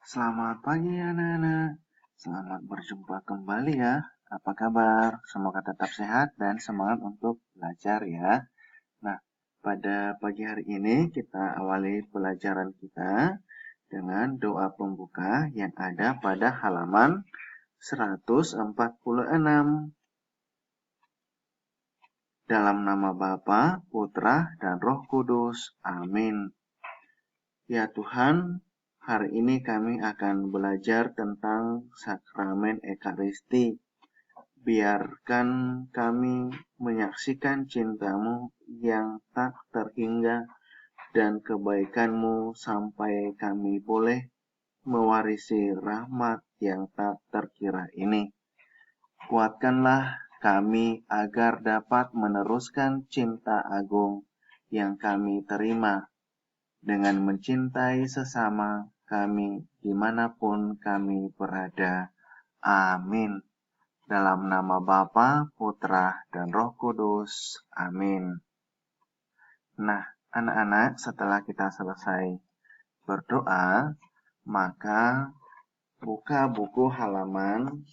Selamat pagi anak-anak. Selamat berjumpa kembali ya. Apa kabar? Semoga tetap sehat dan semangat untuk belajar ya. Nah, pada pagi hari ini kita awali pelajaran kita dengan doa pembuka yang ada pada halaman 146. Dalam nama Bapa, Putra, dan Roh Kudus. Amin. Ya Tuhan, hari ini kami akan belajar tentang sakramen Ekaristi. Biarkan kami menyaksikan cinta-Mu yang tak terhingga dan kebaikan-Mu sampai kami boleh mewarisi rahmat yang tak terkira ini. Kuatkanlah kami agar dapat meneruskan cinta agung yang kami terima dengan mencintai sesama kami dimanapun kami berada. Amin. Dalam nama Bapa, Putra, dan Roh Kudus. Amin. Nah, anak-anak, setelah kita selesai berdoa, maka buka buku halaman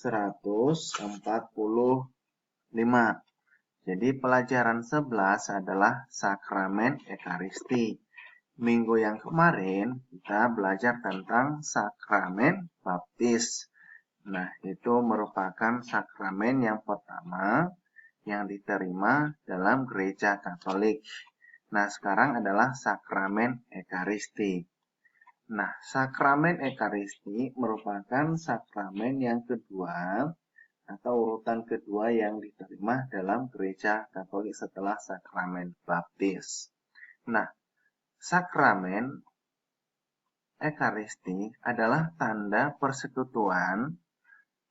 145. Jadi pelajaran 11 adalah sakramen Ekaristi. Minggu yang kemarin kita belajar tentang sakramen baptis. Nah, itu merupakan sakramen yang pertama yang diterima dalam gereja Katolik. Nah, sekarang adalah sakramen Ekaristi. Nah, sakramen Ekaristi merupakan sakramen yang kedua atau urutan kedua yang diterima dalam gereja Katolik setelah sakramen baptis. Nah, sakramen Ekaristi adalah tanda persekutuan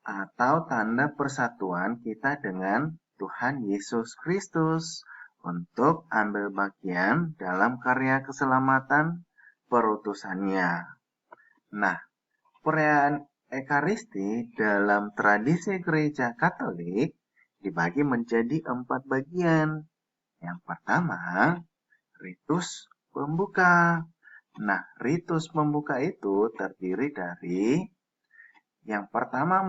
atau tanda persatuan kita dengan Tuhan Yesus Kristus untuk ambil bagian dalam karya keselamatan perutusannya. Nah, perayaan Ekaristi dalam tradisi gereja Katolik dibagi menjadi 4 bagian. Yang pertama, ritus pembuka. Nah, ritus pembuka itu terdiri dari yang pertama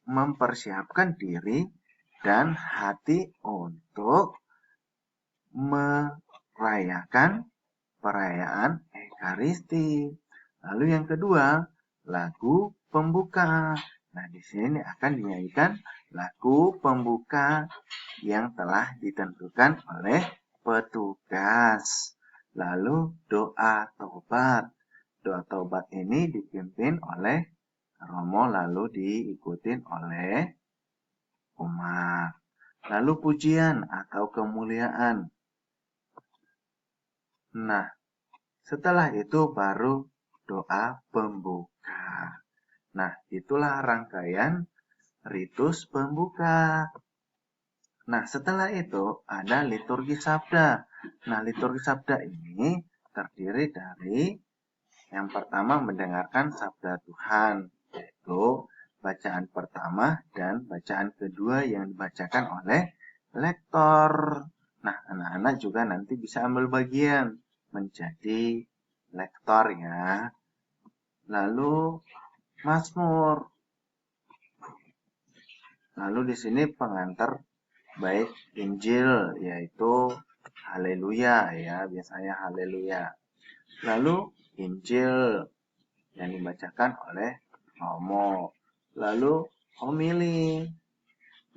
mempersiapkan diri dan hati untuk merayakan perayaan Ekaristi. Lalu yang kedua, lagu pembuka. Nah, di sini akan dinyanyikan lagu pembuka yang telah ditentukan oleh petugas. Lalu doa taubat. Doa taubat ini dipimpin oleh Romo lalu diikutin oleh umat. Lalu pujian atau kemuliaan. Nah, setelah itu baru doa pembuka. Nah, itulah rangkaian ritus pembuka. Nah, setelah itu ada liturgi sabda. Nah, liturgi sabda ini terdiri dari yang pertama mendengarkan sabda Tuhan, yaitu bacaan pertama dan bacaan kedua yang dibacakan oleh lektor. Nah, anak-anak juga nanti bisa ambil bagian menjadi lektor ya. Lalu Mazmur. Lalu di sini pengantar baik Injil yaitu Haleluya ya, biasanya Haleluya. Lalu Injil yang dibacakan oleh Romo. Lalu homili.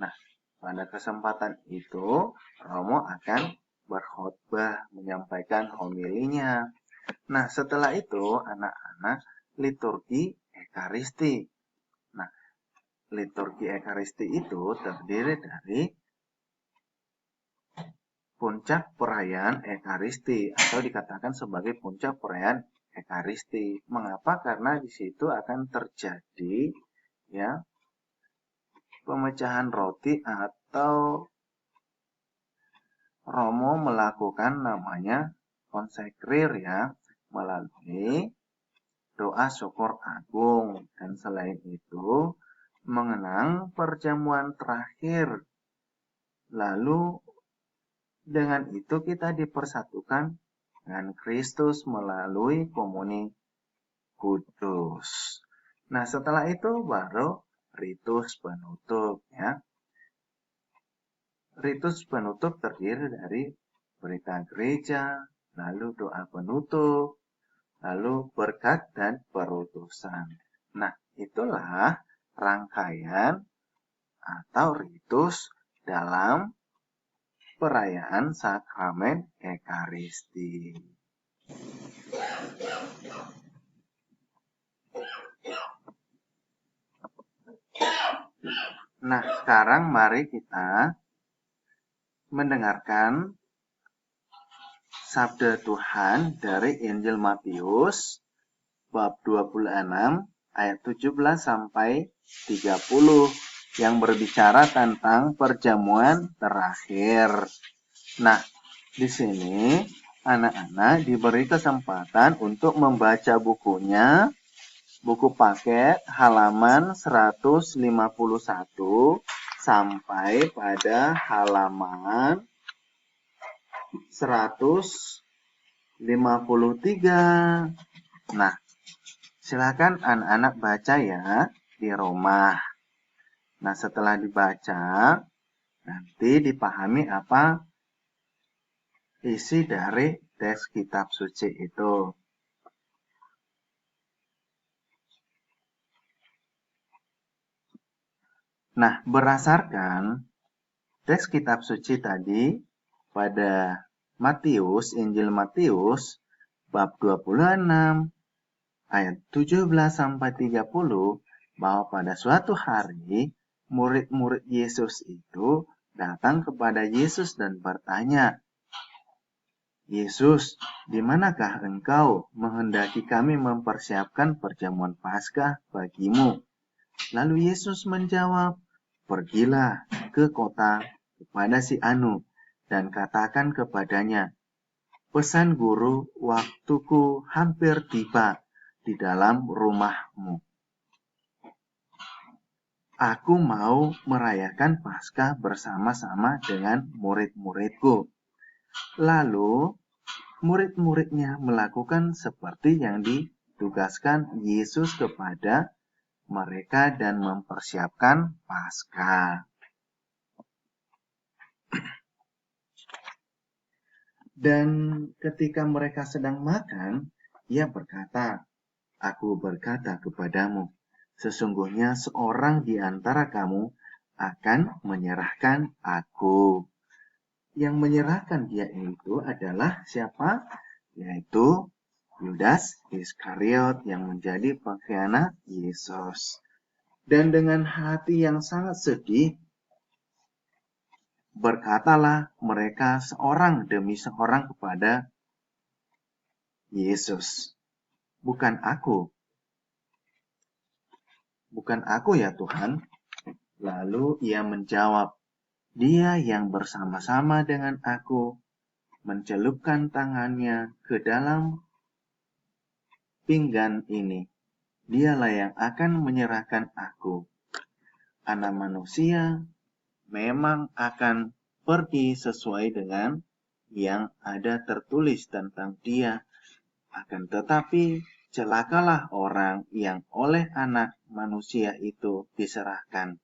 Nah, pada kesempatan itu Romo akan berkhotbah menyampaikan homilinya. Nah, setelah itu anak-anak liturgi Ekaristi. Nah, liturgi Ekaristi itu terdiri dari puncak perayaan Ekaristi atau dikatakan sebagai puncak perayaan Ekaristi. Mengapa? Karena di situ akan terjadi ya pemecahan roti atau Romo melakukan namanya konsekrir ya melalui doa syukur agung dan selain itu mengenang perjamuan terakhir. Lalu dengan itu kita dipersatukan dengan Kristus melalui komuni kudus. Nah, setelah itu baru ritus penutup ya. Ritus penutup terdiri dari berita gereja, lalu doa penutup, lalu berkat dan perutusan. Nah, itulah rangkaian atau ritus dalam perayaan sakramen Ekaristi. Nah, sekarang mari kita mendengarkan sabda Tuhan dari Injil Matius bab 26 ayat 17 sampai 30 yang berbicara tentang perjamuan terakhir. Nah, di sini anak-anak diberi kesempatan untuk membaca bukunya, buku paket halaman 151 sampai pada halaman 153. Nah, silakan anak-anak baca ya di rumah. Nah, setelah dibaca, nanti dipahami apa isi dari teks kitab suci itu. Nah, berdasarkan teks kitab suci tadi pada Matius, Injil Matius, bab 26, ayat 17 sampai 30, bahwa pada suatu hari, murid-murid Yesus itu datang kepada Yesus dan bertanya, Yesus, di manakah engkau menghendaki kami mempersiapkan perjamuan Paskah bagimu? Lalu Yesus menjawab, pergilah ke kota kepada si Anu dan katakan kepadanya, pesan guru, waktuku hampir tiba di dalam rumahmu. Aku mau merayakan Paskah bersama-sama dengan murid-muridku. Lalu murid-muridnya melakukan seperti yang ditugaskan Yesus kepada mereka dan mempersiapkan Paskah. Dan ketika mereka sedang makan, ia berkata, aku berkata kepadamu, sesungguhnya seorang di antara kamu akan menyerahkan aku. Yang menyerahkan dia itu adalah siapa? Yaitu Yudas Iskariot yang menjadi pengkhianat Yesus. Dan dengan hati yang sangat sedih, berkatalah mereka seorang demi seorang kepada Yesus, bukan aku ya Tuhan. Lalu ia menjawab, dia yang bersama-sama dengan aku mencelupkan tangannya ke dalam pinggan ini, dialah yang akan menyerahkan aku. Anak manusia memang akan pergi sesuai dengan yang ada tertulis tentang dia. Akan tetapi celakalah orang yang oleh anak manusia itu diserahkan.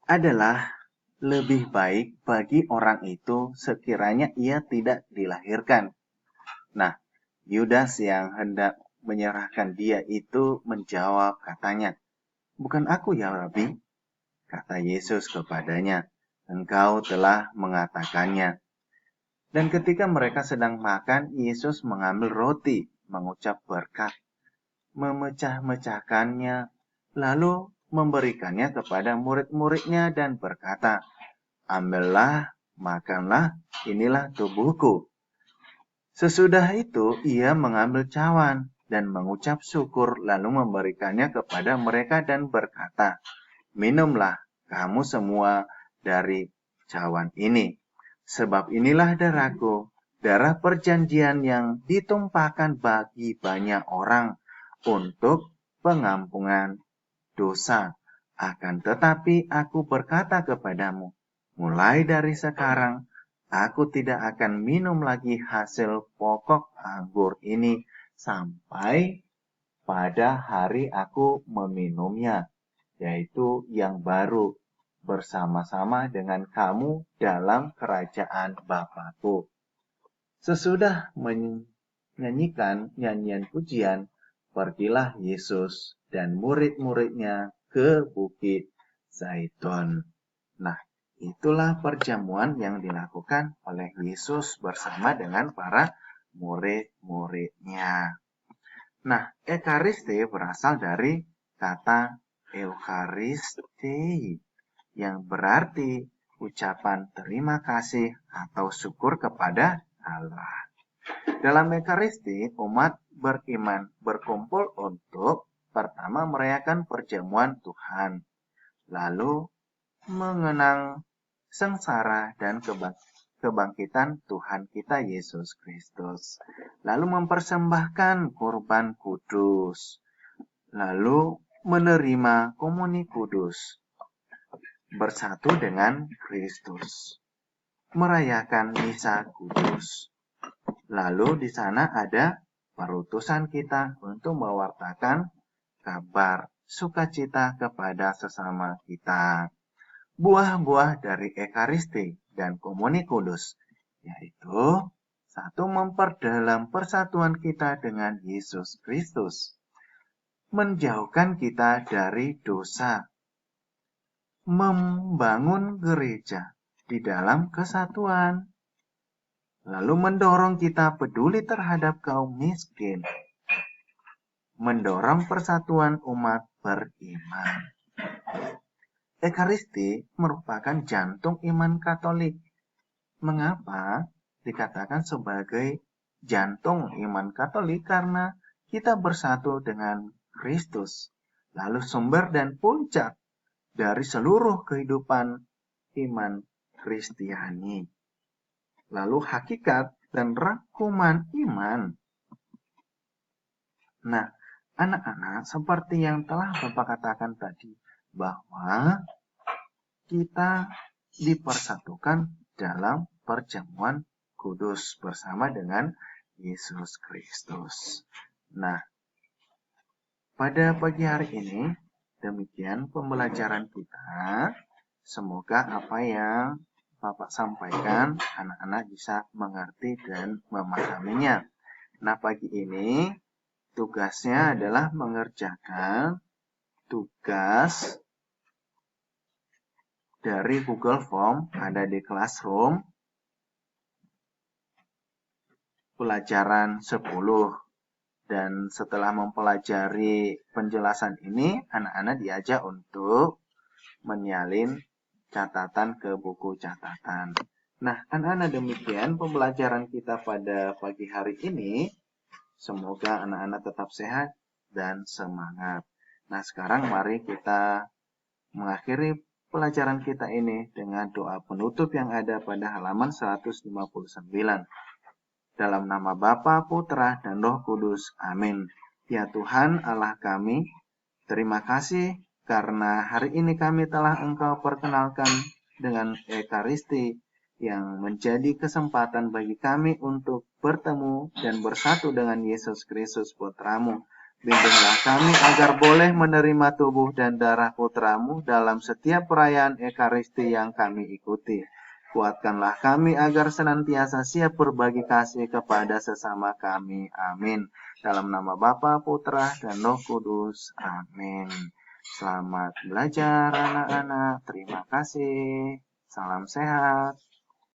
Adalah lebih baik bagi orang itu sekiranya ia tidak dilahirkan. Nah, Yudas yang hendak menyerahkan dia itu menjawab katanya, bukan aku ya Rabbi, kata Yesus kepadanya, engkau telah mengatakannya. Dan ketika mereka sedang makan, Yesus mengambil roti, mengucap berkat, memecah-mecahkannya, lalu memberikannya kepada murid-muridnya dan berkata, ambillah, makanlah, inilah tubuhku. Sesudah itu ia mengambil cawan dan mengucap syukur lalu memberikannya kepada mereka dan berkata, minumlah kamu semua dari cawan ini, sebab inilah darahku, darah perjanjian yang ditumpahkan bagi banyak orang untuk pengampunan dosa. Akan tetapi aku berkata kepadamu, mulai dari sekarang Aku tidak akan minum lagi hasil pokok anggur ini sampai pada hari aku meminumnya, yaitu yang baru, bersama-sama dengan kamu dalam kerajaan Bapakku. Sesudah menyanyikan nyanyian pujian, pergilah Yesus dan murid-muridnya ke Bukit Zaitun. Nah, itulah perjamuan yang dilakukan oleh Yesus bersama dengan para murid-muridnya. Nah, Ekaristi berasal dari kata Eucharisti yang berarti ucapan terima kasih atau syukur kepada Allah. Dalam Ekaristi, umat beriman berkumpul untuk pertama merayakan perjamuan Tuhan, lalu mengenang sengsara dan kebangkitan Tuhan kita Yesus Kristus, lalu mempersembahkan kurban kudus, lalu menerima komuni kudus, bersatu dengan Kristus, merayakan misa kudus. Lalu di sana ada perutusan kita untuk mewartakan kabar sukacita kepada sesama kita. Buah-buah dari Ekaristi dan Komuni Kudus, yaitu satu, memperdalam persatuan kita dengan Yesus Kristus, menjauhkan kita dari dosa, membangun gereja di dalam kesatuan, lalu mendorong kita peduli terhadap kaum miskin, mendorong persatuan umat beriman. Ekaristi merupakan jantung iman Katolik. Mengapa dikatakan sebagai jantung iman Katolik? Karena kita bersatu dengan Kristus, lalu sumber dan puncak dari seluruh kehidupan iman Kristiani. Lalu hakikat dan rangkuman iman. Nah, anak-anak, seperti yang telah Bapak katakan tadi, bahwa kita dipersatukan dalam perjamuan kudus bersama dengan Yesus Kristus. Nah, pada pagi hari ini, demikian pembelajaran kita. Semoga apa yang Bapak sampaikan, anak-anak bisa mengerti dan memahaminya. Nah, pagi ini tugasnya adalah mengerjakan tugas dari Google Form, ada di Classroom, pelajaran 10. Dan setelah mempelajari penjelasan ini, anak-anak diajak untuk menyalin catatan ke buku catatan. Nah, anak-anak, demikian pembelajaran kita pada pagi hari ini. Semoga anak-anak tetap sehat dan semangat. Nah, sekarang mari kita mengakhiri pelajaran kita ini dengan doa penutup yang ada pada halaman 159. Dalam nama Bapa, Putra, dan Roh Kudus. Amin. Ya Tuhan Allah kami, terima kasih karena hari ini kami telah Engkau perkenalkan dengan Ekaristi yang menjadi kesempatan bagi kami untuk bertemu dan bersatu dengan Yesus Kristus Putramu. Bimbinglah kami agar boleh menerima tubuh dan darah Putramu dalam setiap perayaan Ekaristi yang kami ikuti. Kuatkanlah kami agar senantiasa siap berbagi kasih kepada sesama kami. Amin. Dalam nama Bapa, Putra, dan Roh Kudus. Amin. Selamat belajar anak-anak. Terima kasih. Salam sehat.